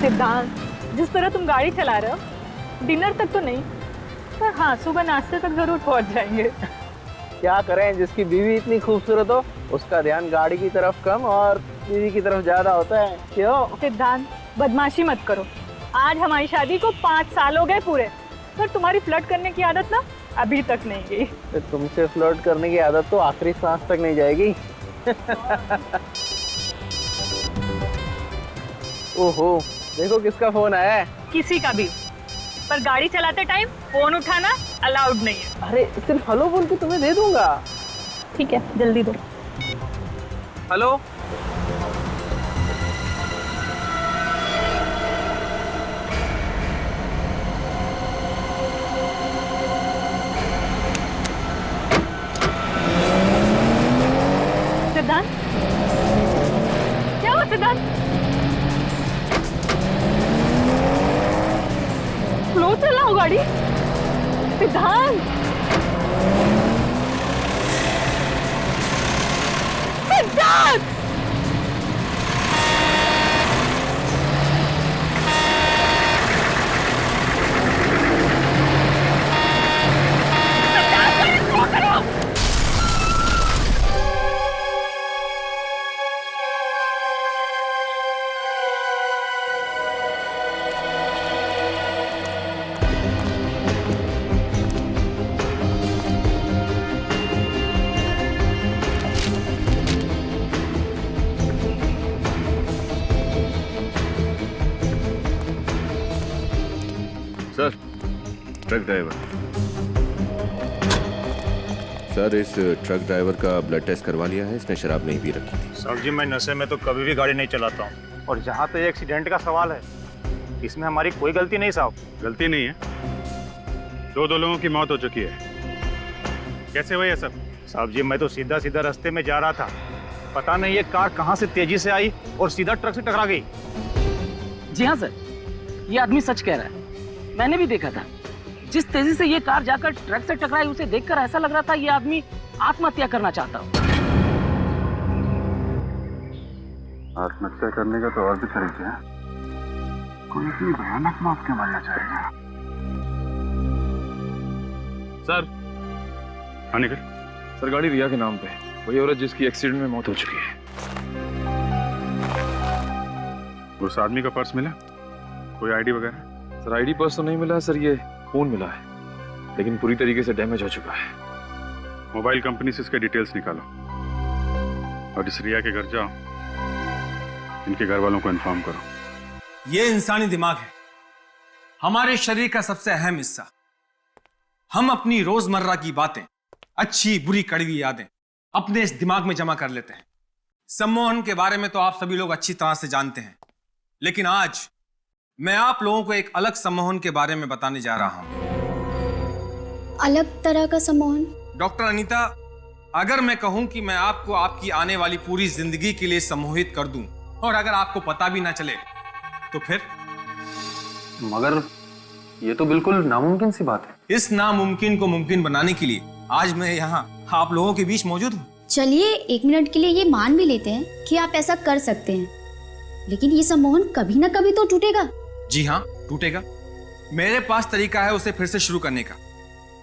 सिद्धांत, जिस तरह तुम गाड़ी चला रहे हो, डिनर तक तो नहीं, पर हाँ सुबह नाश्ते तक जरूर पहुंच जाएंगे। क्या करें, जिसकी बीवी इतनी खूबसूरत हो उसका ध्यान गाड़ी की तरफ कम और बीवी की तरफ ज्यादा होता है। क्यों? सिद्धांत, बदमाशी मत करो। आज हमारी शादी को 5 साल हो गए पूरे, पर तुम्हारी फ्लर्ट करने की आदत ना अभी तक नहीं गई। तो तुमसे फ्लर्ट करने की आदत तो आखिरी सांस तक नहीं जाएगी। ओहो, देखो किसका फोन आया है। किसी का भी, पर गाड़ी चलाते टाइम फोन उठाना अलाउड नहीं है। अरे सिर्फ हेलो बोल के तुम्हें दे दूंगा। ठीक है, जल्दी दो। हेलो। सिद्धांत, क्या हुआ सिद्धांत? स्लो चलाओ गाड़ी सिद्धांत। सिद्धांत, सर, ट्रक ड्राइवर। सर, इस ट्रक ड्राइवर का ब्लड टेस्ट करवा लिया है, इसने शराब नहीं पी रखी थी। सर जी, मैं नशे में तो कभी भी गाड़ी नहीं चलाता हूँ। और जहाँ पे एक्सीडेंट का सवाल है, इसमें हमारी कोई गलती नहीं साहब। गलती नहीं है, दो लोगों की मौत हो चुकी है। कैसे हुआ ये सब? साहब जी, मैं तो सीधा सीधा रास्ते में जा रहा था, पता नहीं ये कार कहाँ से तेजी से आई और सीधा ट्रक से टकरा गई। जी हाँ सर, ये आदमी सच कह रहा है, मैंने भी देखा था। जिस तेजी से ये कार जाकर ट्रक से टकराई, उसे देखकर ऐसा लग रहा था ये आदमी आत्महत्या करना चाहता हो। आत्महत्या करने का तो और भी तरीके हैं। कोई इतनी भयानक मौत क्यों मरना चाहेगा? सर, हाँ निकल। सर गाड़ी रिया के नाम पे, वही औरत जिसकी एक्सीडेंट में मौत हो चुकी है। उस आदमी का पर्स मिला? कोई आईडी वगैरह? सर आईडी पर्स तो नहीं मिला है सर, ये फोन मिला है, लेकिन पूरी तरीके से डैमेज हो चुका है। मोबाइल कंपनी से इसके डिटेल्स निकालो और इस रिया के घर जाओ, इनके घर वालों को इन्फॉर्म करो। ये इंसानी दिमाग है, हमारे शरीर का सबसे अहम हिस्सा। हम अपनी रोजमर्रा की बातें, अच्छी बुरी कड़वी यादें अपने इस दिमाग में जमा कर लेते हैं। सम्मोहन के बारे में तो आप सभी लोग अच्छी तरह से जानते हैं, लेकिन आज मैं आप लोगों को एक अलग सम्मोहन के बारे में बताने जा रहा हूं। अलग तरह का सम्मोहन? डॉक्टर अनीता, अगर मैं कहूं कि मैं आपको आपकी आने वाली पूरी जिंदगी के लिए सम्मोहित कर दूं और अगर आपको पता भी ना चले तो फिर? मगर ये तो बिल्कुल नामुमकिन सी बात है। इस नामुमकिन को मुमकिन बनाने के लिए आज मैं यहाँ आप लोगों के बीच मौजूद हूँ। चलिए 1 मिनट के लिए ये मान भी लेते हैं कि आप ऐसा कर सकते हैं, लेकिन ये सम्मोहन कभी ना कभी तो टूटेगा। जी हाँ, टूटेगा। मेरे पास तरीका है उसे फिर से शुरू करने का।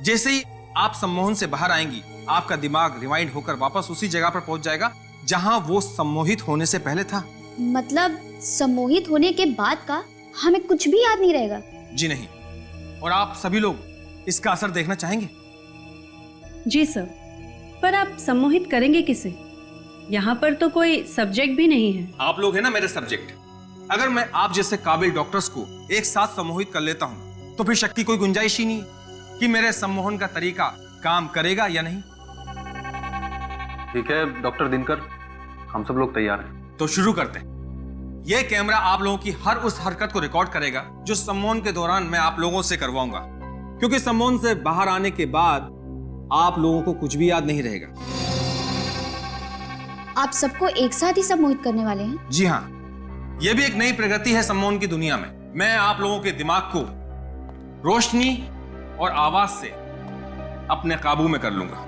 जैसे ही आप सम्मोहन से बाहर आएंगी, आपका दिमाग रिवाइंड होकर वापस उसी जगह पर पहुंच जाएगा जहां वो सम्मोहित होने से पहले था। मतलब सम्मोहित होने के बाद का हमें कुछ भी याद नहीं रहेगा? जी नहीं। और आप सभी लोग इसका असर देखना चाहेंगे? जी सर, पर आप सम्मोहित करेंगे किसे? यहाँ पर तो कोई सब्जेक्ट भी नहीं है। आप लोग हैं ना मेरे सब्जेक्ट। अगर मैं आप जैसे काबिल डॉक्टर्स को एक साथ सम्मोहित कर लेता हूं तो फिर शक की कोई गुंजाइश ही नहीं है कि मेरे सम्मोहन का तरीका काम करेगा या नहीं। ठीक है डॉक्टर दिनकर, हम सब लोग तैयार हैं। तो शुरू करते हैं। यह कैमरा आप लोगों की हर उस हरकत को रिकॉर्ड करेगा जो सम्मोहन के दौरान मैं आप लोगों से करवाऊंगा, क्योंकि सम्मोहन से बाहर आने के बाद आप लोगों को कुछ भी याद नहीं रहेगा। आप सबको एक साथ ही सम्मोहित करने वाले हैं? जी हाँ, यह भी एक नई प्रगति है सम्मोहन की दुनिया में। मैं आप लोगों के दिमाग को रोशनी और आवाज से अपने काबू में कर लूंगा।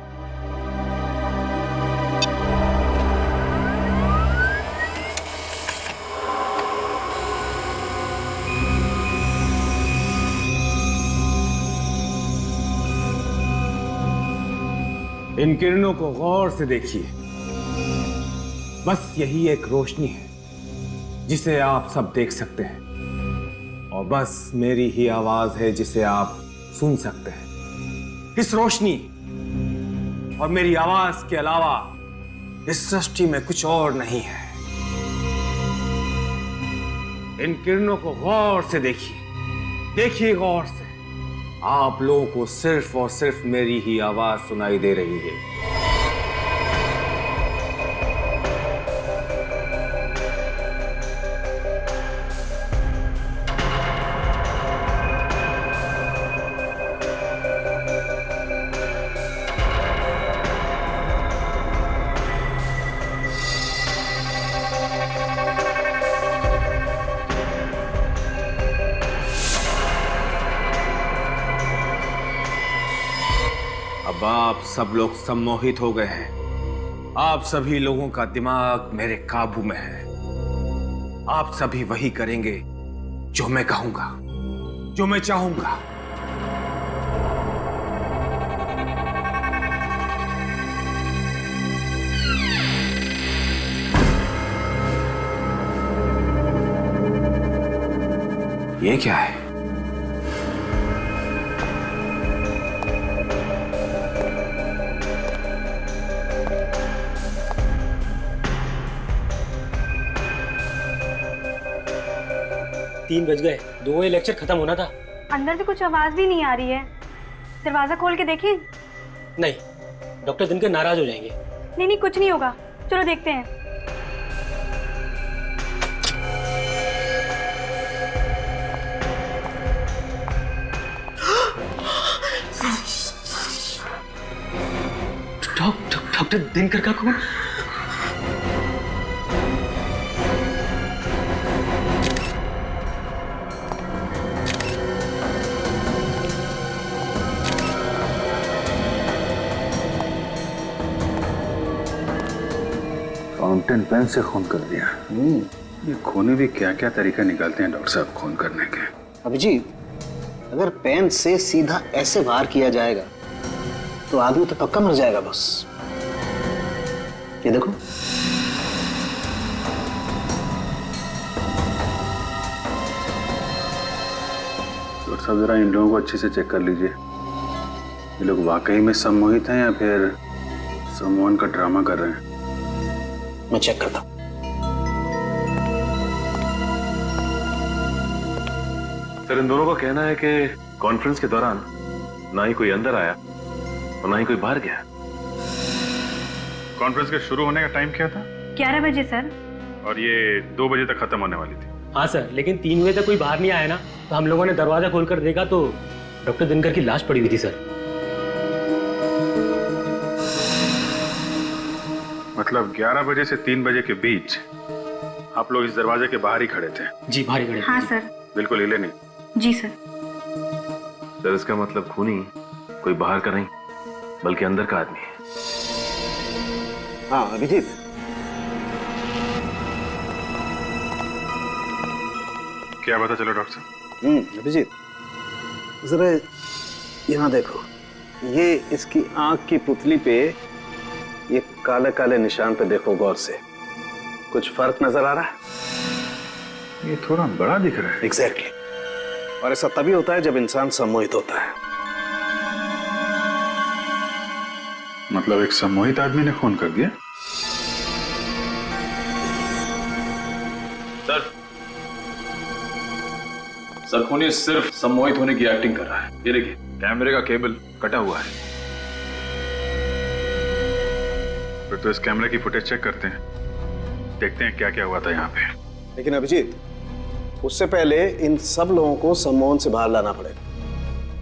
इन किरणों को गौर से देखिए। बस यही एक रोशनी है जिसे आप सब देख सकते हैं, और बस मेरी ही आवाज है जिसे आप सुन सकते हैं। इस रोशनी और मेरी आवाज के अलावा इस सृष्टि में कुछ और नहीं है। इन किरणों को गौर से देखिए, देखिए गौर से। आप लोगों को सिर्फ और सिर्फ मेरी ही आवाज सुनाई दे रही है। अब आप सब लोग सम्मोहित हो गए हैं। आप सभी लोगों का दिमाग मेरे काबू में है। आप सभी वही करेंगे जो मैं कहूंगा, जो मैं चाहूंगा। ये क्या है? तीन बज गए, 2 बजे लेक्चर खत्म होना था। अंदर से कुछ आवाज भी नहीं आ रही है। दरवाजा खोल के देखें? नहीं, डॉक्टर दिनकर नाराज हो जाएंगे। नहीं नहीं, कुछ नहीं होगा, चलो देखते हैं। डॉक्टर दिनकर का कौन? फाउंटेन पेन से खून कर दिया। ये खूनी भी क्या क्या तरीका निकालते हैं डॉक्टर साहब खून करने के। अभिजीत, अगर पेन से सीधा ऐसे वार किया जाएगा तो आदमी तो पक्का मर जाएगा बस। ये देखो, डॉक्टर साहब जरा इन लोगों को अच्छे से चेक कर लीजिए। ये लोग वाकई में सम्मोहित हैं या फिर सम्मोहन का ड्रामा कर रहे हैं। मैं चेक करता हूं। सर, इन दोनों का कहना है कि कॉन्फ्रेंस के दौरान ना ही कोई अंदर आया और ना ही कोई बाहर गया। कॉन्फ्रेंस के शुरू होने का टाइम क्या था? 11 बजे सर। और ये 2 बजे तक खत्म होने वाली थी। हाँ सर, लेकिन 3 बजे तक कोई बाहर नहीं आया ना, तो हम लोगों ने दरवाजा खोलकर देखा तो डॉक्टर दिनकर की लाश पड़ी हुई थी सर। मतलब 11 बजे से 3 बजे के बीच आप लोग इस दरवाजे के बाहर ही खड़े थे? जी, बाहर ही खड़े। हाँ सर। बिल्कुल हिले नहीं? जी सर। सर, इसका मतलब खूनी कोई बाहर का नहीं बल्कि अंदर का आदमी है। हाँ अभिजीत, क्या पता चला डॉक्टर साहब? अभिजीत जरा यहाँ देखो, ये इसकी आंख की पुतली पे ये काले काले निशान पे देखो गौर से। कुछ फर्क नजर आ रहा है? ये थोड़ा बड़ा दिख रहा है। एग्जैक्टली। और ऐसा तभी होता है जब इंसान सम्मोहित होता है। मतलब एक सम्मोहित आदमी ने खून कर दिया? सर, खूनी सिर्फ सम्मोहित होने की एक्टिंग कर रहा है। ये देखिए, कैमरे का केबल कटा हुआ है। फिर तो इस कैमरे की फुटेज चेक करते हैं, देखते हैं क्या क्या हुआ था यहाँ पे। लेकिन अभिजीत, उससे पहले इन सब लोगों को सम्मोहन से बाहर लाना पड़ेगा,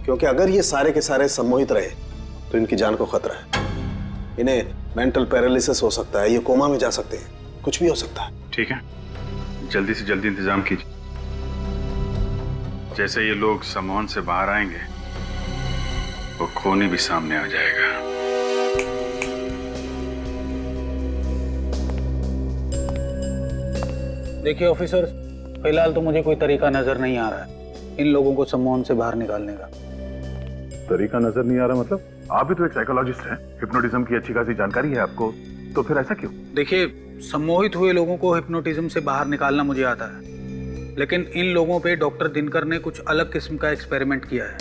क्योंकि अगर ये सारे के सारे सम्मोहित रहे तो इनकी जान को खतरा है। इन्हें मेंटल पैरालिसिस हो सकता है, ये कोमा में जा सकते हैं, कुछ भी हो सकता है। ठीक है, जल्दी से जल्दी इंतजाम कीजिए। जैसे ये लोग सम्मोहन से बाहर आएंगे वो खूनी भी सामने आ जाएगा। देखिए ऑफिसर, फिलहाल तो मुझे कोई तरीका नजर नहीं आ रहा है इन लोगों को सम्मोहन से बाहर निकालने का। तरीका नजर नहीं आ रहा मतलब? आप भी तो एक साइकोलॉजिस्ट हैं, हिप्नोटिज्म की अच्छी खासी जानकारी है आपको, तो फिर ऐसा क्यों? देखिए, सम्मोहित हुए लोगों को हिप्नोटिज्म से बाहर निकालना मुझे आता है, लेकिन इन लोगों पे डॉक्टर दिनकर ने कुछ अलग किस्म का एक्सपेरिमेंट किया है।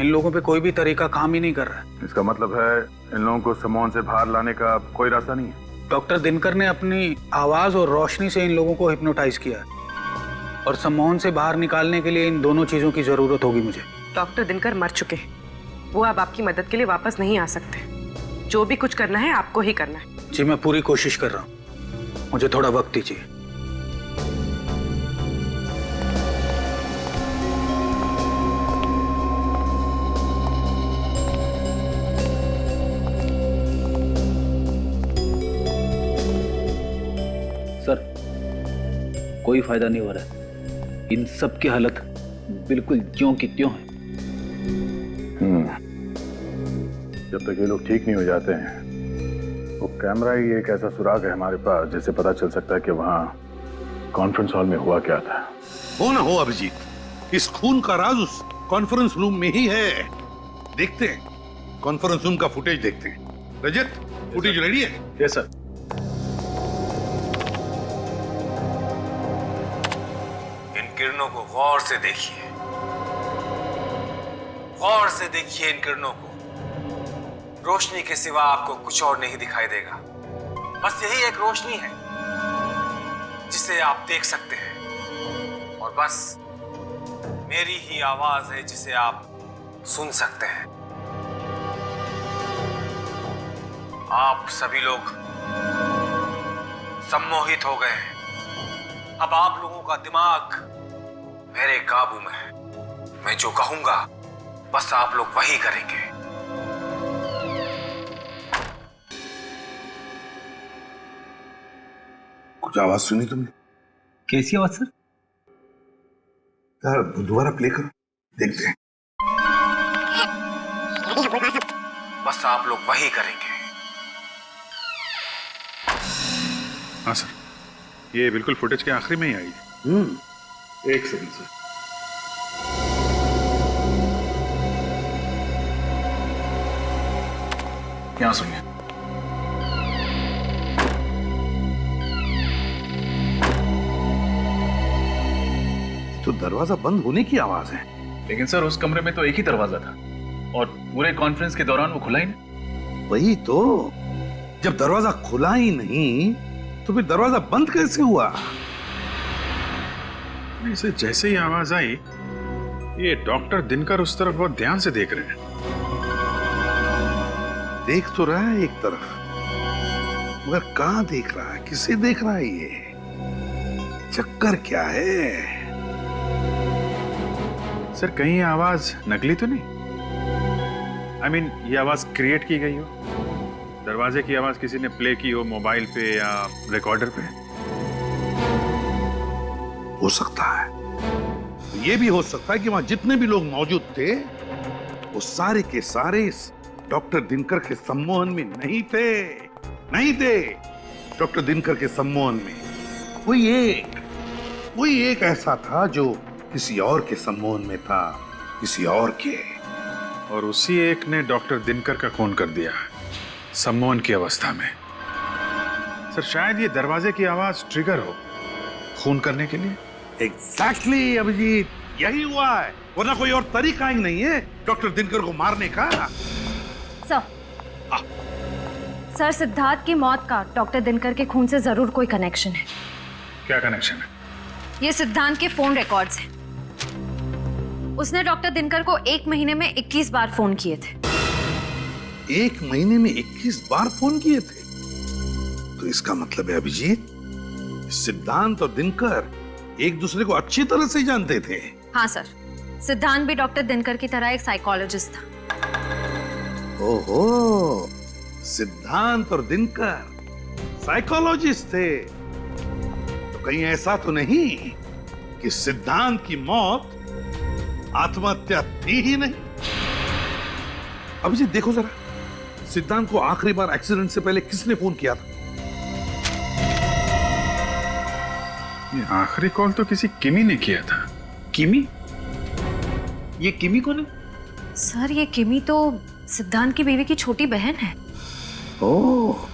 इन लोगों पे कोई भी तरीका काम ही नहीं कर रहा है। इसका मतलब है इन लोगों को सम्मोहन से बाहर लाने का कोई रास्ता नहीं है? डॉक्टर दिनकर ने अपनी आवाज और रोशनी से इन लोगों को हिप्नोटाइज किया है, और सम्मोहन से बाहर निकालने के लिए इन दोनों चीजों की जरूरत होगी मुझे। डॉक्टर दिनकर मर चुके हैं, वो अब आपकी मदद के लिए वापस नहीं आ सकते। जो भी कुछ करना है आपको ही करना है। जी, मैं पूरी कोशिश कर रहा हूँ, मुझे थोड़ा वक्त दीजिए। सर, कोई फायदा नहीं हो रहा है। इन सब की हालत बिल्कुल ज्यों की त्यों है। जब तक ये लोग ठीक नहीं हो जाते हैं, वो कैमरा ही एक ऐसा सुराग है हमारे पास जिससे पता चल सकता है कि वहाँ कॉन्फ्रेंस हॉल में हुआ क्या था। हो ना हो अभिजीत, इस खून का राज उस कॉन्फ्रेंस रूम में ही है। देखते हैं, कॉन्फ्रेंस रूम का फुटेज देखते हैं। रजत, फुटेज रेडी है? Yes sir. इन किरणों को गौर से देखिए, गौर से देखिए इन किरणों को। रोशनी के सिवा आपको कुछ और नहीं दिखाई देगा। बस यही एक रोशनी है जिसे आप देख सकते हैं, और बस मेरी ही आवाज है जिसे आप सुन सकते हैं। आप सभी लोग सम्मोहित हो गए हैं। अब आप लोगों का दिमाग मेरे काबू में है। मैं जो कहूंगा बस आप लोग वही करेंगे। कुछ आवाज सुनी तुमने? कैसी आवाज सर? यार दोबारा प्ले करो, देखते हैं। बस आप लोग वही करेंगे। हाँ सर, ये बिल्कुल फुटेज के आखिरी में ही आई है। एक सेकंड सर। क्या सुनिए। तो दरवाजा बंद होने की आवाज है। लेकिन सर, उस कमरे में तो एक ही दरवाजा था और पूरे कॉन्फ्रेंस के दौरान वो खुला ही नहीं। वही तो, जब दरवाजा खुला ही नहीं तो फिर दरवाजा बंद कैसे हुआ? इसे जैसे ही आवाज आई, ये डॉक्टर दिनकर उस तरफ बहुत ध्यान से देख रहे हैं। देख तो रहा है एक तरफ, मगर कहां देख रहा है, किसे देख रहा है? ये चक्कर क्या है? सर, कहीं ये आवाज नकली तो नहीं? I mean, ये आवाज क्रिएट की गई हो? दरवाजे की आवाज किसी ने प्ले की हो मोबाइल पे या रिकॉर्डर पे? हो सकता है। ये भी हो सकता है कि वहां जितने भी लोग मौजूद थे वो सारे के सारे इस डॉक्टर दिनकर के सम्मोहन में नहीं थे। डॉक्टर दिनकर के सम्मोहन में कोई एक ऐसा था जो किसी और के सम्मोहन में था, किसी और के। और उसी एक ने डॉक्टर दिनकर का खून कर दिया सम्मोहन की अवस्था में। सर, शायद ये दरवाजे की आवाज ट्रिगर हो खून करने के लिए। एग्जैक्टली अभिजीत, यही हुआ है, वरना कोई और तरीका ही नहीं है डॉक्टर दिनकर को मारने का। सर, सिद्धार्थ की मौत का डॉक्टर दिनकर के खून से जरूर कोई कनेक्शन है। क्या कनेक्शन है? ये सिद्धांत के फोन रिकॉर्ड्स हैं। उसने डॉक्टर दिनकर को 1 महीने में 21 बार फोन किए थे। 1 महीने में 21 बार फोन किए थे? तो इसका मतलब है अभिजीत, सिद्धांत और दिनकर एक दूसरे को अच्छी तरह से जानते थे। हाँ सर, सिद्धांत भी डॉक्टर दिनकर की तरह एक साइकोलॉजिस्ट था। ओहो, सिद्धांत और दिनकर साइकोलॉजिस्ट थे। तो कहीं ऐसा तो नहीं कि सिद्धांत की मौत आत्महत्या थी ही नहीं? अभिजीत देखो जरा, सिद्धांत को आखिरी बार एक्सीडेंट से पहले किसने फोन किया था? ये आखिरी कॉल तो किसी किमी ने किया था। किमी? ये किमी कौन है? सर ये किमी तो सिद्धांत की बीवी की छोटी बहन है। ओह,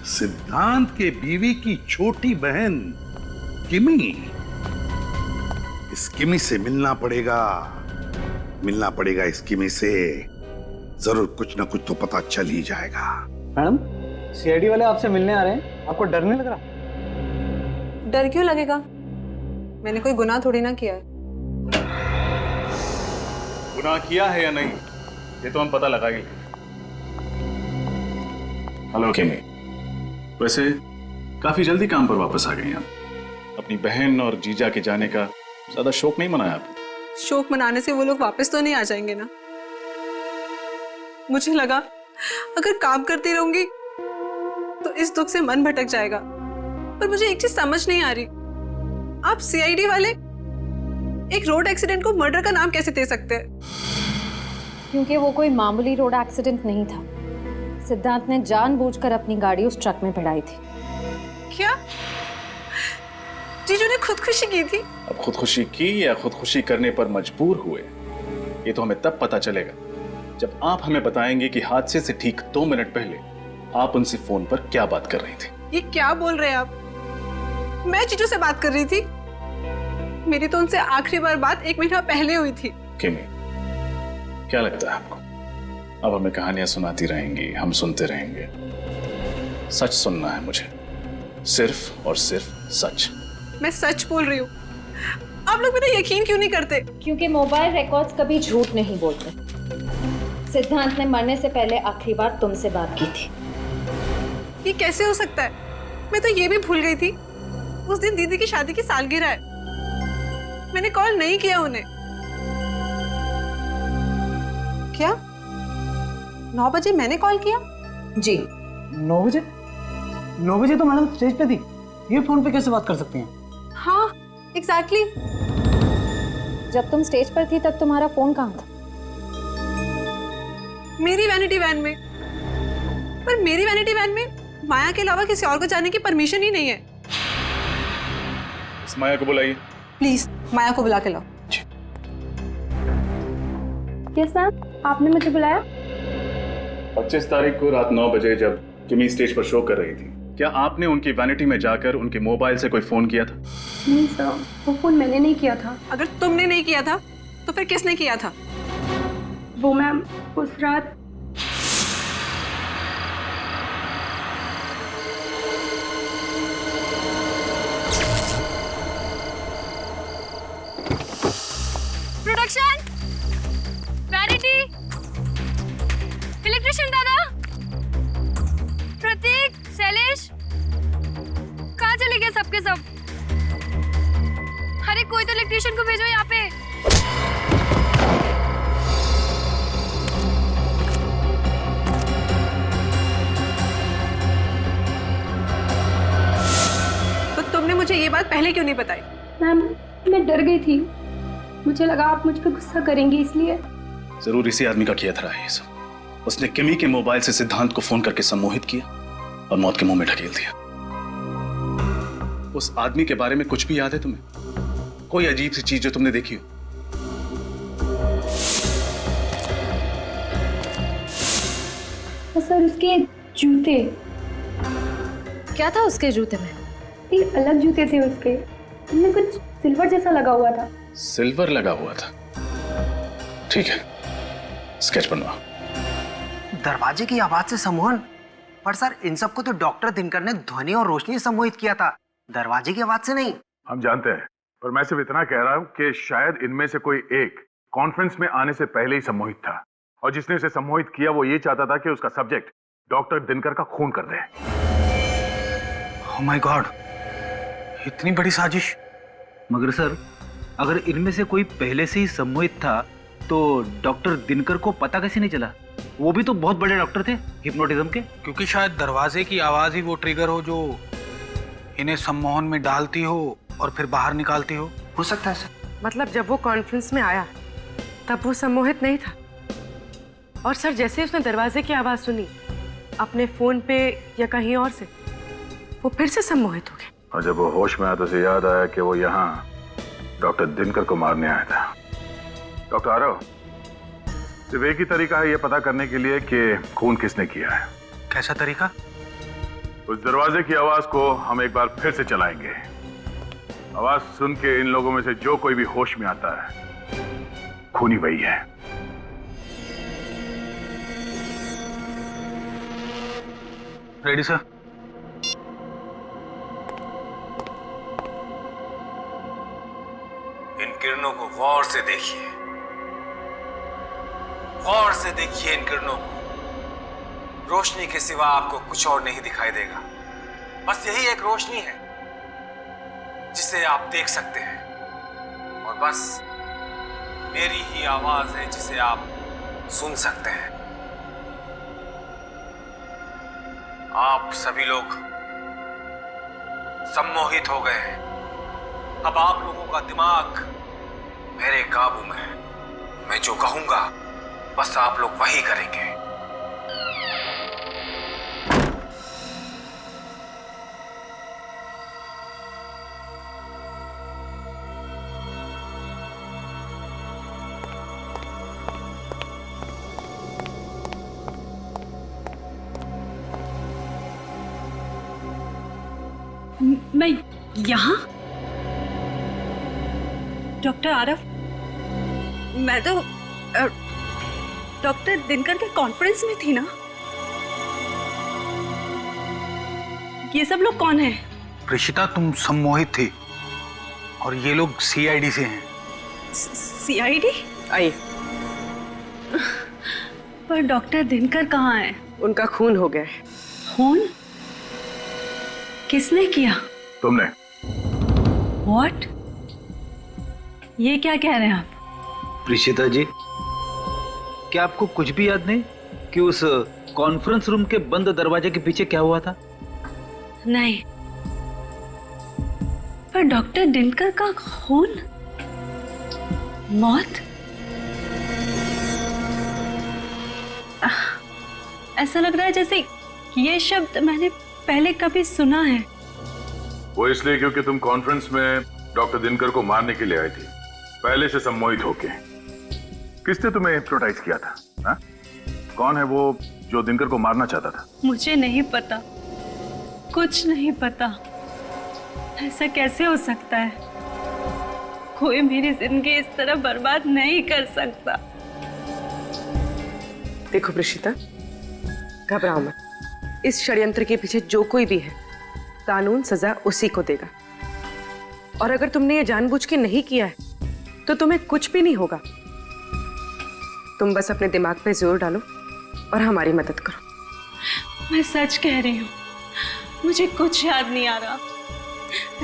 सिद्धांत के बीवी की छोटी बहन किमी। इस किमी से मिलना पड़ेगा इस किमी से। जरूर कुछ ना कुछ तो पता चल ही जाएगा। मैडम, सीआईडी वाले आपसे मिलने आ रहे हैं, आपको डर नहीं लग रहा? डर क्यों लगेगा? मैंने कोई गुनाह थोड़ी ना किया है। गुनाह किया है या नहीं ये तो हम पता लगाएंगे। हेलो किमी, वैसे काफी जल्दी काम पर वापस आ गए हैं। अपनी बहन और जीजा के जाने का ज्यादा शौक नहीं मनाया आपने? शौक मनाने से वो लोग वापस तो नहीं आ जाएंगे ना। मुझे लगा अगर काम करती रहूंगी तो इस दुख से मन भटक जाएगा, पर मुझे एक चीज समझ नहीं आ रही, आप सीआईडी वाले एक रोड एक्सीडेंट को मर्डर का नाम कैसे दे सकते हैं? क्योंकि वो कोई मामूली रोड एक्सीडेंट नहीं था। सिद्धांत ने जानबूझकर अपनी गाड़ी उस ट्रक में भिड़ाई थी। क्या जीजू ने खुदकुशी की थी? अब खुदकुशी की या खुदकुशी करने पर मजबूर हुए ये तो हमें तब पता चलेगा जब आप हमें बताएंगे कि हादसे से ठीक 2 मिनट पहले आप उनसे फोन पर क्या बात कर रही थी। ये क्या बोल रहे हैं आप? मैं जीजू से बात कर रही थी। मेरी तो उनसे आखिरी बार बात 1 महीना पहले हुई थी। किमी, क्या लगता है आपको अब हमें कहानियां सुनाती रहेंगी, हम सुनते रहेंगे? सच सुनना है मुझे, सिर्फ और सिर्फ सच। मैं सच बोल रही हूँ, आप लोग मेरा यकीन क्यों नहीं करते? क्योंकि मोबाइल रिकॉर्ड्स कभी झूठ नहीं बोलते। सिद्धांत ने मरने से पहले आखिरी बार तुमसे बात की थी। ये कैसे हो सकता है? मैं तो ये भी भूल गई थी उस दिन दीदी की शादी की सालगिरह है। मैंने कॉल नहीं किया उन्हें। क्या 9 बजे मैंने कॉल किया? जी 9 बजे? 9 बजे तो मैडम स्टेज पे थी, ये फोन पे कैसे बात कर सकती हैं? हाँ एग्जैक्टली। जब तुम स्टेज पर थी तब तुम्हारा फोन कहाँ था? मेरी वैनिटी वैन में। पर मेरी वैनिटी वैन में माया के अलावा किसी और को जाने की परमिशन ही नहीं है। इस माया को बुलाइए प्लीज, माया को बुला के लाओ। यस मैम, आपने मुझे बुलाया? 25 तारीख को रात 9 बजे जब किमी स्टेज पर शो कर रही थी, क्या आपने उनकी वैनिटी में जाकर उनके मोबाइल से कोई फोन किया था? नहीं सर, वो फोन मैंने नहीं किया था। अगर तुमने नहीं किया था तो फिर किसने किया था? वो मैम उस रात प्रोडक्शन, वैनिटी, इलेक्ट्रिशियन दादा, प्रतीक, शैलेश, कहाँ चले गए सबके सब? अरे कोई तो इलेक्ट्रिशियन को भेजो यहाँ पे। तो तुमने मुझे ये बात पहले क्यों नहीं बताई? मैम मैं डर गई थी, मुझे लगा आप मुझ पे गुस्सा करेंगी इसलिए। जरूर इसी आदमी का किया था ये सब। उसने किमी के मोबाइल से सिद्धांत को फोन करके सम्मोहित किया और मौत के मुंह में ढकेल दिया। उस आदमी के बारे में कुछ भी याद है तुम्हें? कोई अजीब सी चीज जो तुमने देखी हो? सर उसके जूते। क्या था उसके जूते में? ये अलग जूते थे उसके, उनमें कुछ सिल्वर जैसा लगा हुआ था। सिल्वर लगा हुआ था? ठीक है, स्केच बनवा। दरवाजे की आवाज से सम्मोहन? पर सर इन सबको तो डॉक्टर दिनकर ने ध्वनि और रोशनी सम्मोहित किया था, दरवाजे की आवाज से नहीं। हम जानते हैं, पर मैं सिर्फ इतना कह रहा हूं कि शायद इनमें से कोई एक कॉन्फ्रेंस में आने से पहले ही सम्मोहित था, और जिसने उसे सम्मोहित किया वो ये चाहता था कि उसका सब्जेक्ट डॉक्टर दिनकर का खून कर दे। ओह माय गॉड, इतनी बड़ी साजिश। मगर सर अगर इनमें से कोई पहले से ही सम्मोहित था तो डॉक्टर दिनकर को पता कैसे नहीं चला? वो भी तो बहुत बड़े डॉक्टर थे हिप्नोटिज्म के। क्योंकि शायद दरवाजे की आवाज ही वो ट्रिगर हो जो इन्हें सम्मोहन में डालती हो और फिर बाहर निकालती हो सकता है सर। मतलब जब वो कॉन्फ्रेंस में आया तब वो सम्मोहित नहीं था, और सर जैसे उसने दरवाजे की आवाज सुनी अपने फोन पे या कहीं और से, वो फिर से सम्मोहित हो गए। और जब वो होश में आया तो उसे याद आया कि वो यहाँ डॉक्टर दिनकर को मारने आया था। डॉक्टर आरव, सिर्फ एक ही तरीका है ये पता करने के लिए कि खून किसने किया है। कैसा तरीका? उस दरवाजे की आवाज को हम एक बार फिर से चलाएंगे। आवाज सुन के इन लोगों में से जो कोई भी होश में आता है, खूनी वही है। Ready sir. इन किरणों को गौर से देखिए, गौर से देखिए इन किरणों को। रोशनी के सिवा आपको कुछ और नहीं दिखाई देगा। बस यही एक रोशनी है जिसे आप देख सकते हैं, और बस मेरी ही आवाज है जिसे आप सुन सकते हैं। आप सभी लोग सम्मोहित हो गए हैं। अब आप लोगों का दिमाग मेरे काबू में है। मैं जो कहूंगा बस आप लोग वही करेंगे। मैं यहाँ? डॉक्टर आरफ, मैं तो डॉक्टर दिनकर के कॉन्फ्रेंस में थी ना। ये सब लोग कौन है? प्रीशिता, तुम सम्मोहित थी और ये लोग सीआईडी से हैं। सीआईडी? आइए। पर डॉक्टर दिनकर कहाँ है? उनका खून हो गया है। खून? किसने किया? तुमने। What? ये क्या कह रहे हैं आप? प्रीशिता जी, क्या आपको कुछ भी याद नहीं कि उस कॉन्फ्रेंस रूम के बंद दरवाजे के पीछे क्या हुआ था? नहीं, पर डॉक्टर दिनकर का खून, मौत, ऐसा लग रहा है जैसे ये शब्द मैंने पहले कभी सुना है। वो इसलिए क्योंकि तुम कॉन्फ्रेंस में डॉक्टर दिनकर को मारने के लिए आई थी, पहले से सम्मोहित होके। किसने तुम्हें हिप्नोटाइज किया था? हा? कौन है वो जो दिनकर को मारना चाहता था? मुझे नहीं पता, कुछ नहीं पता। ऐसा कैसे हो सकता है? कोई मेरी जिंदगी इस तरह बर्बाद नहीं कर सकता। देखो प्रीशिता, घबराओ मत। इस षड्यंत्र के पीछे जो कोई भी है, कानून सजा उसी को देगा। और अगर तुमने ये जानबूझ के नहीं किया है तो तुम्हें कुछ भी नहीं होगा। तुम बस अपने दिमाग पे जोर डालो और हमारी मदद करो। मैं सच कह रही हूँ, मुझे कुछ याद नहीं आ रहा।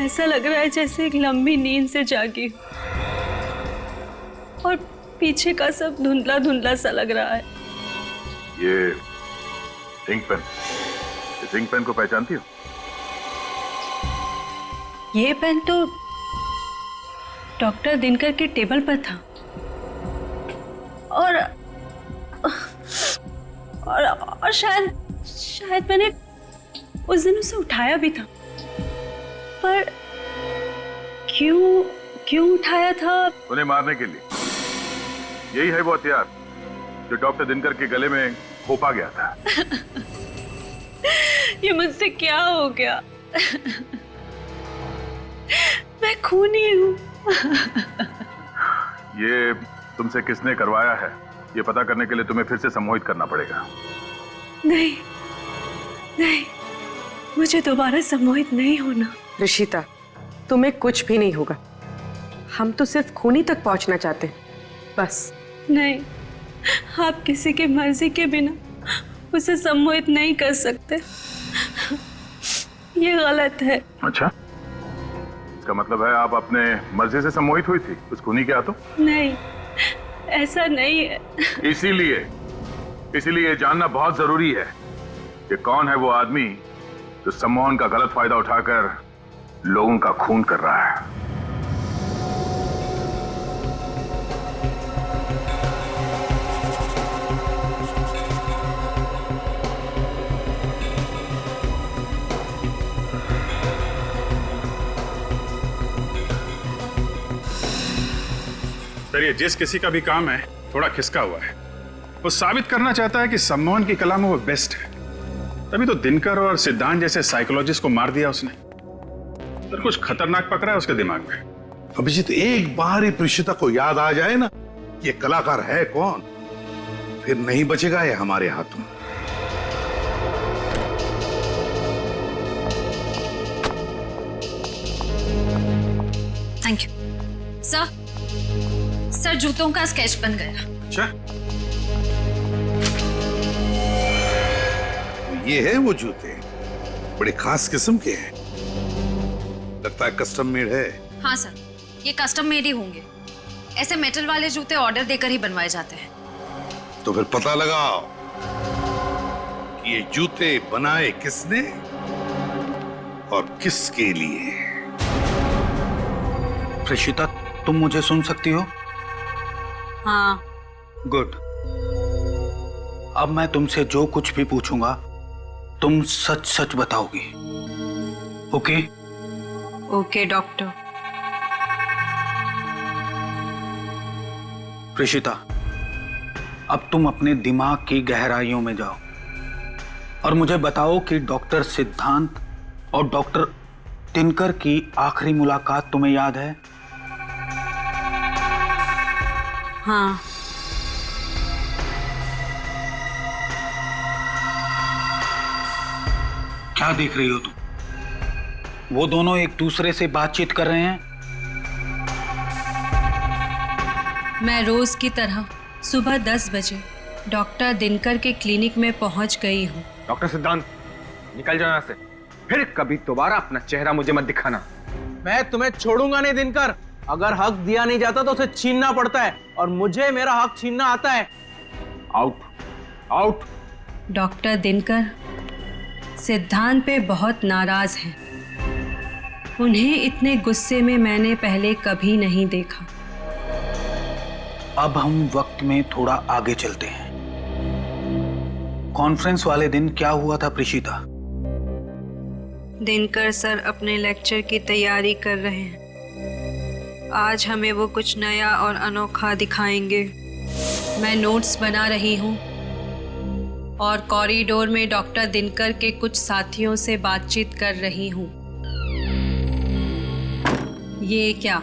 ऐसा लग रहा है जैसे एक लंबी नींद से जागी और पीछे का सब धुंधला धुंधला सा लग रहा है। ये इंक पेन, इस इंक पेन को पहचानती हो? ये पेन तो डॉक्टर दिनकर के टेबल पर था और शायद मैंने उस दिन उसे उठाया भी था। पर क्यों उठाया था? उन्हें मारने के लिए। यही है वो हथियार जो डॉक्टर दिनकर के गले में खोपा गया था। ये मुझसे क्या हो गया? मैं खूनी हूँ। ये तुमसे किसने करवाया है, ये पता करने के लिए तुम्हें फिर से सम्मोहित करना पड़ेगा। नहीं, मुझे दोबारा सम्मोहित नहीं होना। ऋषिता, तुम्हें कुछ भी नहीं होगा। हम तो सिर्फ खूनी तक पहुंचना चाहते हैं, बस। नहीं, आप किसी की मर्जी के बिना उसे सम्मोहित नहीं कर सकते। ये गलत है। अच्छा, इसका मतलब है आप अपने मर्जी से सम्मोहित हुई थी उस खूनी के हाथों? नहीं, ऐसा नहीं है। इसीलिए जानना बहुत जरूरी है कि कौन है वो आदमी जो सम्मोहन का गलत फायदा उठाकर लोगों का खून कर रहा है। सर, ये जिस किसी का भी काम है थोड़ा खिसका हुआ है। वो साबित करना चाहता है कि सम्मोहन की कला में वो बेस्ट है। तभी तो दिनकर और सिद्धांत जैसे साइकोलॉजिस्ट को मार दिया उसने। पर कुछ खतरनाक पकड़ा है उसके दिमाग में। अभिजीत, एक बार ही प्रीशिता को याद आ जाए ना ये कलाकार है कौन, फिर नहीं बचेगा ये हमारे हाथों। थैंक यू सर, जूतों का स्केच बन गया। अच्छा, ये है वो जूते, बड़े खास किस्म के हैं, लगता है कस्टम मेड है। हाँ सर, ये कस्टम मेड ही होंगे। ऐसे मेटल वाले जूते ऑर्डर देकर ही बनवाए जाते हैं। तो फिर पता लगाओ कि ये जूते बनाए किसने और किसके लिए। प्रीशिता, तुम मुझे सुन सकती हो? हाँ। गुड। अब मैं तुमसे जो कुछ भी पूछूंगा तुम सच सच बताओगी, ओके? Okay doctor. प्रीशिता, अब तुम अपने दिमाग की गहराइयों में जाओ और मुझे बताओ कि डॉक्टर सिद्धांत और डॉक्टर दिनकर की आखिरी मुलाकात तुम्हें याद है? हाँ। क्या देख रही हो तुम? वो दोनों एक दूसरे से बातचीत कर रहे हैं। मैं रोज की तरह सुबह 10 बजे डॉक्टर दिनकर के क्लिनिक में पहुंच गई हूँ। डॉक्टर सिद्धांत, निकल जाओ यहाँ से। फिर कभी दोबारा अपना चेहरा मुझे मत दिखाना। मैं तुम्हें छोड़ूंगा नहीं दिनकर। अगर हक दिया नहीं जाता तो उसे छीनना पड़ता है, और मुझे मेरा हक छीनना आता है। Out, out. डॉक्टर दिनकर सिद्धांत पे बहुत नाराज हैं। उन्हें इतने गुस्से में मैंने पहले कभी नहीं देखा। अब हम वक्त में थोड़ा आगे चलते हैं। कॉन्फ्रेंस वाले दिन क्या हुआ था प्रीशिता? दिनकर सर अपने लेक्चर की तैयारी कर रहे हैं। आज हमें वो कुछ नया और अनोखा दिखाएंगे। मैं नोट्स बना रही हूँ और कॉरिडोर में डॉक्टर दिनकर के कुछ साथियों से बातचीत कर रही हूँ। ये क्या?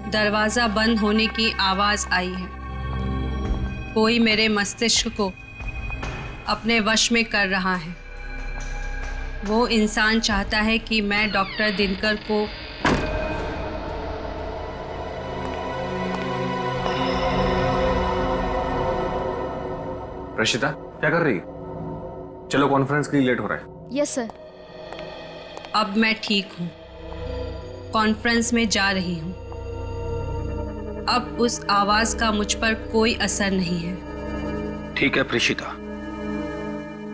दरवाज़ा बंद होने की आवाज़ आई है। कोई मेरे मस्तिष्क को अपने वश में कर रहा है। वो इंसान चाहता है कि मैं डॉक्टर दिनकर को प्रीशिता, क्या कर रही? चलो, कॉन्फ्रेंस के लिए लेट हो रहा है। Yes sir. अब मैं ठीक हूँ। कॉन्फ्रेंस में जा रही हूँ। अब उस आवाज का मुझ पर कोई असर नहीं है। ठीक है प्रीशिता,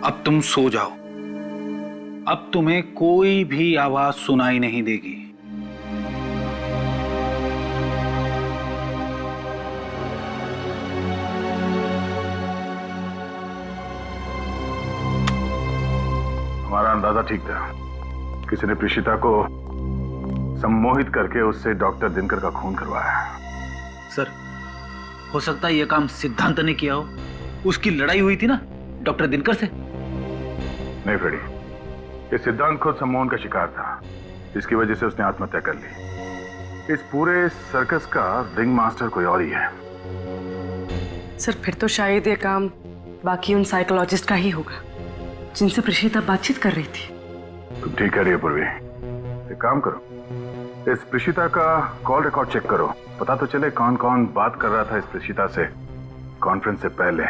अब तुम सो जाओ। अब तुम्हें कोई भी आवाज सुनाई नहीं देगी। हमारा अंदाजा ठीक था। किसी ने प्रीशिता को सम्मोहित करके उससे डॉक्टर दिनकर का खून करवाया। सर, हो सकता है यह काम सिद्धांत ने किया हो। उसकी लड़ाई हुई थी ना डॉक्टर दिनकर से। नहीं फ्रेडी, ये सिद्धांत खुद सम्मोहन का शिकार था, जिसकी वजह से उसने आत्महत्या कर ली। इस पूरे सर्कस का रिंग मास्टर कोई और ही है। सर, फिर तो शायद ये काम बाकी उन साइकोलॉजिस्ट का ही होगा जिनसे प्रीशिता बातचीत कर रही थी। तुम ठीक कह रही है पूर्वी। एक काम करो, इस प्रीशिता का कॉल रिकॉर्ड चेक करो, पता तो चले कौन कौन बात कर रहा था इस प्रीशिता से कॉन्फ्रेंस से पहले।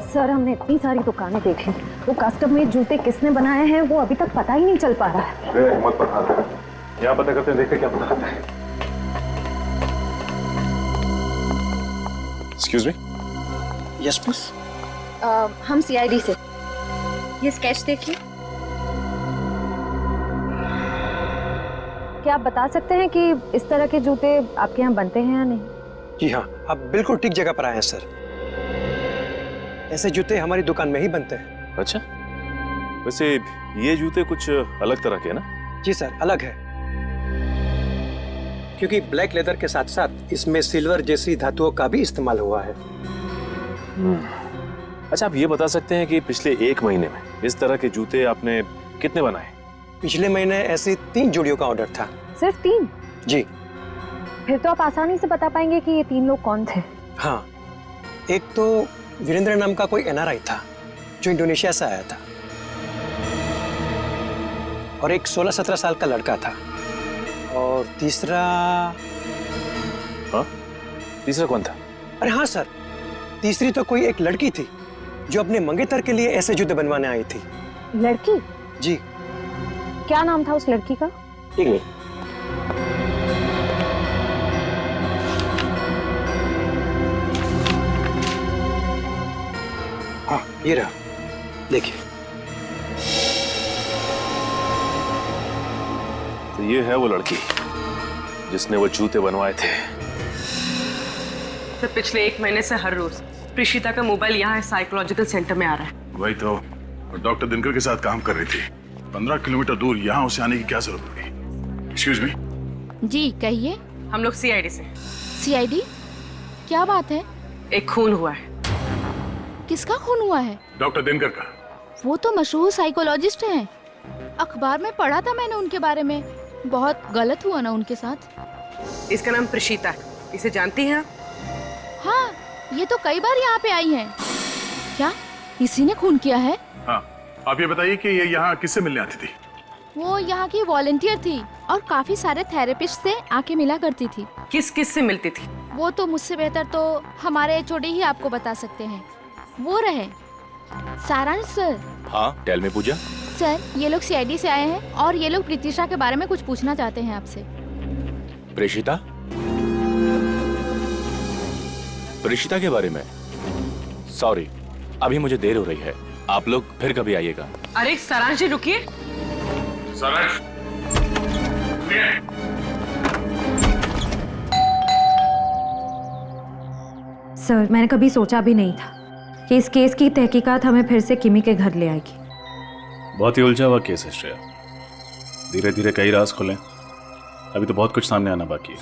सर, हमने इतनी सारी दुकानें देखी, वो कस्टम मेड जूते किसने बनाए हैं वो अभी तक पता ही नहीं चल पा रहा है। मत पता, यहाँ पता करते हैं, देखते क्या पता करते हैं। Excuse me. यस बस। हम सीआईडी से। ये स्केच देखिए। क्या आप बता सकते हैं कि इस तरह के जूते आपके यहाँ बनते हैं या नहीं? जी हाँ, आप बिल्कुल ठीक जगह पर आए हैं सर। ऐसे जूते हमारी दुकान में ही बनते हैं। अच्छा, वैसे ये जूते कुछ अलग तरह के हैं ना? जी सर, अलग है, क्योंकि ब्लैक लेदर के साथ साथ इसमें सिल्वर जैसी धातुओं का भी इस्तेमाल हुआ है। अच्छा, आप ये बता सकते हैं कि पिछले 1 महीने में इस तरह के जूते आपने कितने बनाए? पिछले महीने ऐसी 3 जोड़ियों का ऑर्डर था। सिर्फ 3? जी। फिर तो आप आसानी से बता पाएंगे कि ये 3 लोग कौन थे। हाँ, एक तो वीरेंद्र नाम का कोई NRI था जो इंडोनेशिया से आया था, और एक 16-17 साल का लड़का था, और तीसरा। हाँ? तीसरा कौन था? अरे हाँ सर, तीसरी तो कोई एक लड़की थी जो अपने मंगेतर के लिए ऐसे जूते बनवाने आई थी। लड़की? जी। क्या नाम था उस लड़की का? एक मिनट। हाँ, ये रहा, देखिए। तो ये है वो लड़की जिसने वो जूते बनवाए थे। सर, पिछले 1 महीने से हर रोज प्रीशिता का मोबाइल यहाँ साइकोलॉजिकल सेंटर में आ रहा है। वही तो, डॉक्टर दिनकर के साथ काम कर रही थी। 15 किलोमीटर दूर यहाँ उसे आने की क्या जरूरत पड़ी? Excuse me. जी कहिए। हम लोग CID से। CID? क्या बात है? एक खून हुआ है। किसका खून हुआ है? डॉक्टर दिनकर का। वो तो मशहूर साइकोलॉजिस्ट हैं। अखबार में पढ़ा था मैंने उनके बारे में। बहुत गलत हुआ ना उनके साथ। इसका नाम प्रीशिता है, इसे जानती हैं आप? हाँ, ये तो कई बार यहाँ पे आई हैं। क्या इसी ने खून किया है? हाँ, आप ये बताइए कि ये यहाँ किससे मिलने आती थी? वो यहाँ की वॉलंटियर थी और काफी सारे थेरेपिस्ट से आके मिला करती थी। किस किस से मिलती थी? वो तो मुझसे बेहतर तो हमारे HOD ही आपको बता सकते हैं। वो रहे सारांश सर। हाँ, टेल मी पूजा। सर, ये लोग CID से आए हैं और ये लोग प्रीतिशा के बारे में कुछ पूछना चाहते हैं आपसे। प्रीशिता? प्रीशिता के बारे में? सॉरी, अभी मुझे देर हो रही है, आप लोग फिर कभी आइएगा। अरे सारांश जी, रुकिए। सारांश, सर, मैंने कभी सोचा भी नहीं था कि इस केस की तहकीकात हमें फिर से किमी के घर ले आएगी। बहुत ही उलझा हुआ केस है श्रेया, धीरे धीरे कई राज खुले, अभी तो बहुत कुछ सामने आना बाकी है।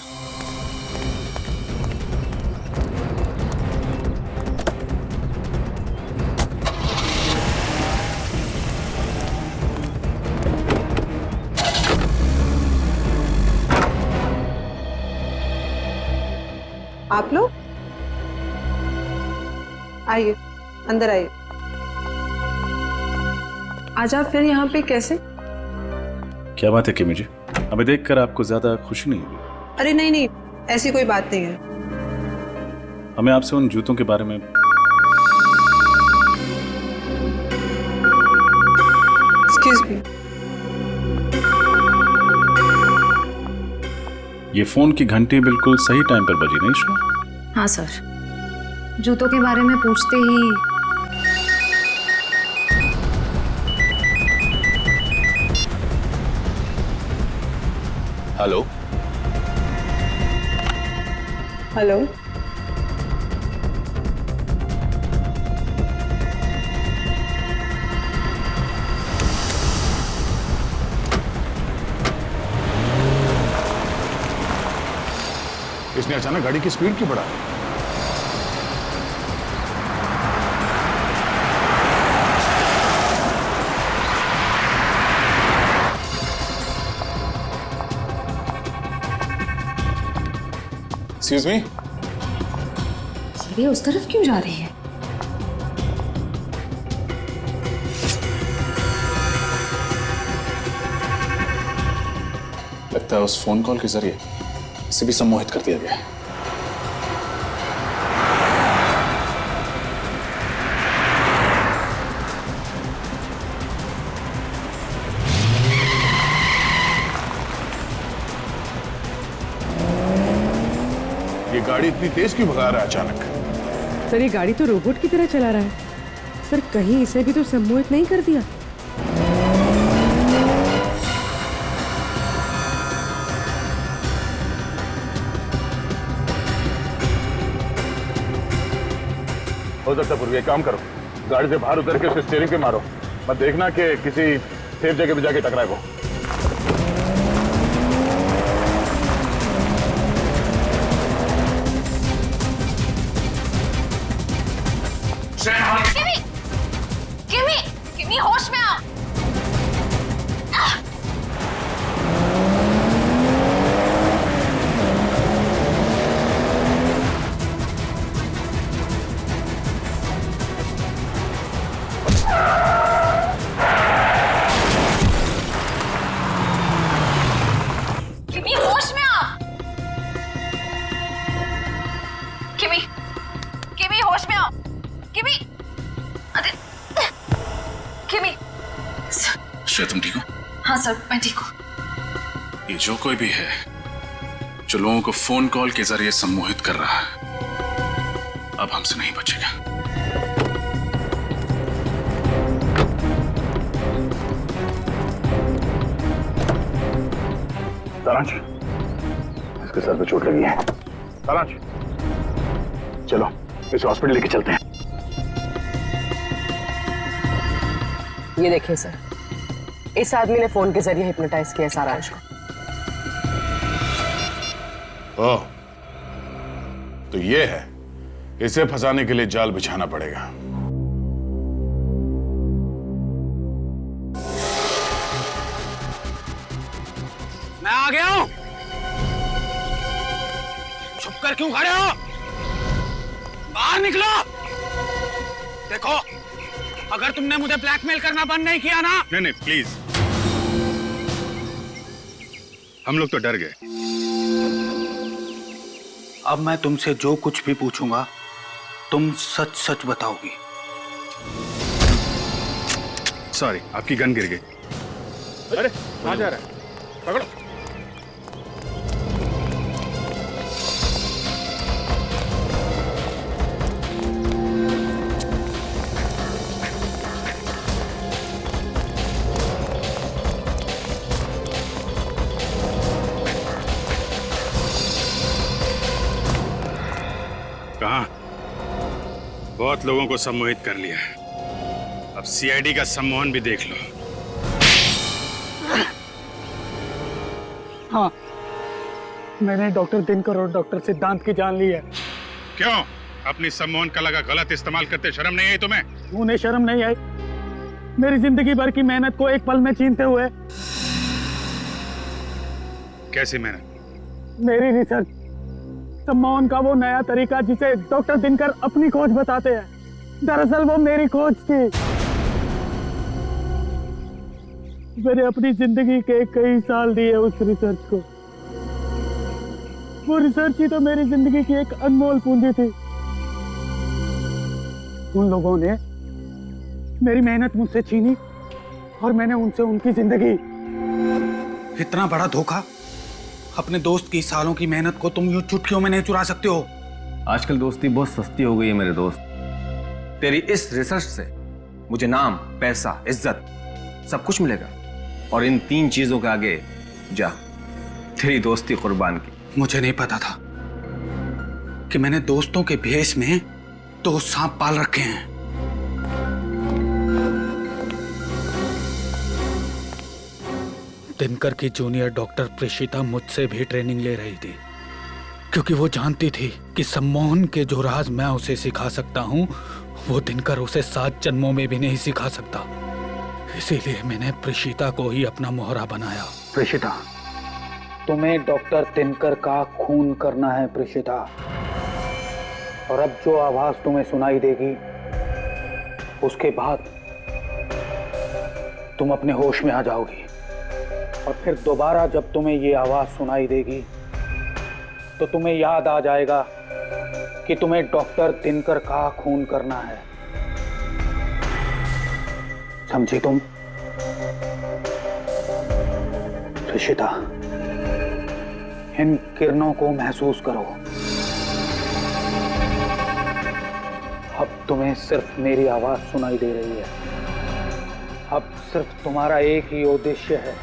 आप लोग आइए, अंदर आइए। आज आप फिर यहाँ पे कैसे? क्या बात है किमी जी, हमें देखकर आपको ज्यादा खुशी नहीं हुई? अरे नहीं नहीं, ऐसी कोई बात नहीं है। हमें आपसे उन जूतों के बारे में। Excuse me. ये फोन की घंटी बिल्कुल सही टाइम पर बजी, नहीं श्रेया? हाँ सर, जूतों के बारे में पूछते ही हेलो हेलो। इसने अचानक गाड़ी की स्पीड क्यों बढ़ा? Excuse me. ये उस तरफ क्यों जा रही है? लगता है उस फोन कॉल के जरिए इसे भी सम्मोहित कर दिया गया है। ये गाड़ी इतनी तेज क्यों भगा रहा है अचानक? सर, ये गाड़ी तो रोबोट की तरह चला रहा है। सर, कहीं इसे भी तो सम्मोहित नहीं कर दिया? हो सकता पूर्वी, एक काम करो, गाड़ी से बाहर उतर के उसके स्टीयरिंग पे मारो, मत देखना कि किसी सेफ जगह पे जाके टकराए वो। किमी होश में आ। किमी होश में आ। किमी होश में आ। किमी किमी। श्रेया तुम ठीक हो? हाँ सर मैं ठीक हूँ। ये जो कोई भी है जो लोगों को फोन कॉल के जरिए सम्मोहित कर रहा है, अब हमसे नहीं बचेगा। सारांश, इसके सर पे चोट लगी है। सारांश, चलो इसे हॉस्पिटल लेके चलते हैं। ये देखिए सर, इस आदमी ने फोन के जरिए हिप्नोटाइज किया सारांश को। ओह, तो ये है, इसे फंसाने के लिए जाल बिछाना पड़ेगा। मैं आ गया हूं। छुप कर क्यों खड़े हो? बाहर निकलो। देखो, अगर तुमने मुझे ब्लैकमेल करना बंद नहीं किया ना। नहीं प्लीज, हम लोग तो डर गए। अब मैं तुमसे जो कुछ भी पूछूंगा तुम सच सच बताओगी। सॉरी, आपकी गन गिर गई। अरे कहां जा रहा है? पकड़ो। कहां? बहुत लोगों को सम्मोहित कर लिया है, अब सीआईडी का सम्मोहन भी देख लो। हाँ, मैंने डॉक्टर दिनकर और डॉक्टर सिद्धांत की जान ली है। क्यों? अपनी सम्मोहन कला का गलत इस्तेमाल करते शर्म नहीं आई तुम्हें? उन्हें शर्म नहीं आई? मेरी जिंदगी भर की मेहनत को एक पल में छीनते हुए। कैसी मेहनत? मेरी रिसर्च, सम्मोहन का वो नया तरीका जिसे डॉक्टर दिनकर अपनी खोज बताते हैं, दरअसल वो मेरी खोज थी। मैंने अपनी जिंदगी के कई साल दिए उस रिसर्च को। वो रिसर्च ही तो मेरी जिंदगी की एक अनमोल पूंजी थी। उन लोगों ने मेरी मेहनत मुझसे छीनी और मैंने उनसे उनकी जिंदगी। इतना बड़ा धोखा? अपने दोस्त की सालों की मेहनत को तुम यूं चुटकियों में नहीं चुरा सकते हो। आजकल दोस्ती बहुत सस्ती हो गई है मेरे दोस्त। तेरी इस रिसर्च से मुझे नाम, पैसा, इज्जत सब कुछ मिलेगा, और इन 3 चीजों के आगे जा तेरी दोस्ती कुर्बान की। मुझे नहीं पता था कि मैंने दोस्तों के भेष में 2 सांप पाल रखे हैं। दिनकर की जूनियर डॉक्टर प्रेषिता मुझसे भी ट्रेनिंग ले रही थी, क्योंकि वो जानती थी कि सम्मोहन के जो राज मैं उसे सिखा सकता हूँ वो दिनकर उसे 7 जन्मों में भी नहीं सिखा सकता। इसीलिए मैंने प्रेषिता को ही अपना मोहरा बनाया। प्रेषिता, तुम्हें डॉक्टर दिनकर का खून करना है प्रेषिता, और अब जो आवाज तुम्हें सुनाई देगी उसके बाद तुम अपने होश में आ जाओगी, और फिर दोबारा जब तुम्हें ये आवाज सुनाई देगी तो तुम्हें याद आ जाएगा कि तुम्हें डॉक्टर दिनकर का खून करना है। समझी तुम? ऋषिता, इन किरणों को महसूस करो। अब तुम्हें सिर्फ मेरी आवाज सुनाई दे रही है। अब सिर्फ तुम्हारा एक ही उद्देश्य है,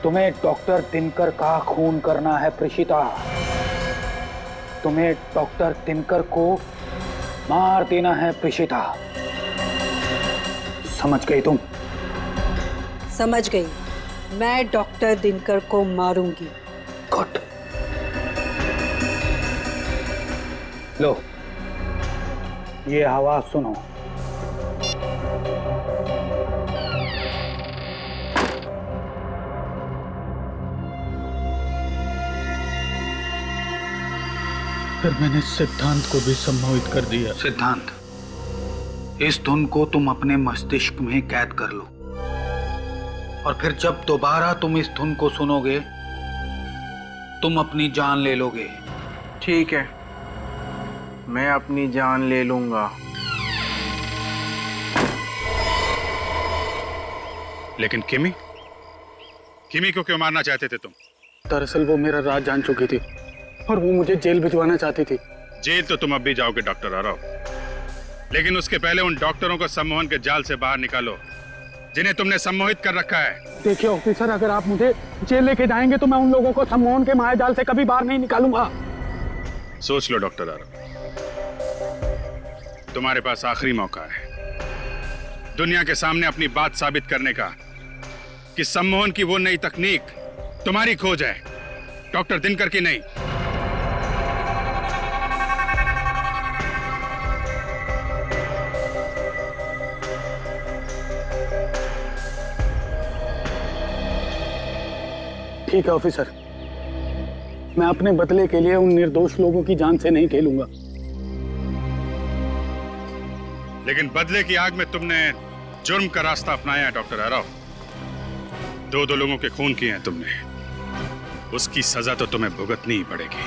तुम्हें डॉक्टर दिनकर का खून करना है प्रेषिता। तुम्हें डॉक्टर दिनकर को मार देना है प्रीशिता, समझ गई तुम? समझ गई। मैं डॉक्टर दिनकर को मारूंगी। गुड। लो, ये आवाज सुनो। फिर मैंने सिद्धांत को भी सम्मोहित कर दिया। सिद्धांत, इस धुन को तुम अपने मस्तिष्क में कैद कर लो, और फिर जब दोबारा तुम इस धुन को सुनोगे तुम अपनी जान ले लोगे। ठीक है, मैं अपनी जान ले लूंगा। लेकिन किमी को क्यों मारना चाहते थे तुम? दरअसल वो मेरा राज जान चुकी थी और वो मुझे जेल भिजवाना चाहती थी। जेल तो तुम अब भी जाओगे डॉक्टर आरव, लेकिन उसके पहले उन डॉक्टरों को सम्मोहन के जाल से बाहर निकालो जिन्हें तुमने सम्मोहित कर रखा है। देखिए ऑफिसर, अगर आप मुझे जेल लेके जाएंगे तो मैं उन लोगों को सम्मोहन के मायाजाल से कभी बाहर नहीं निकालूंगा। सोच लो डॉक्टर आरव, तुम्हारे पास आखिरी मौका है दुनिया के सामने अपनी बात साबित करने का कि सम्मोहन की वो नई तकनीक तुम्हारी खोज है, डॉक्टर दिनकर की नहीं। ठीक है ऑफिसर, मैं अपने बदले के लिए उन निर्दोष लोगों की जान से नहीं खेलूंगा। लेकिन बदले की आग में तुमने जुर्म का रास्ता अपनाया है डॉक्टर आरव। दो लोगों के खून किए हैं तुमने, उसकी सजा तो तुम्हें भुगतनी ही पड़ेगी।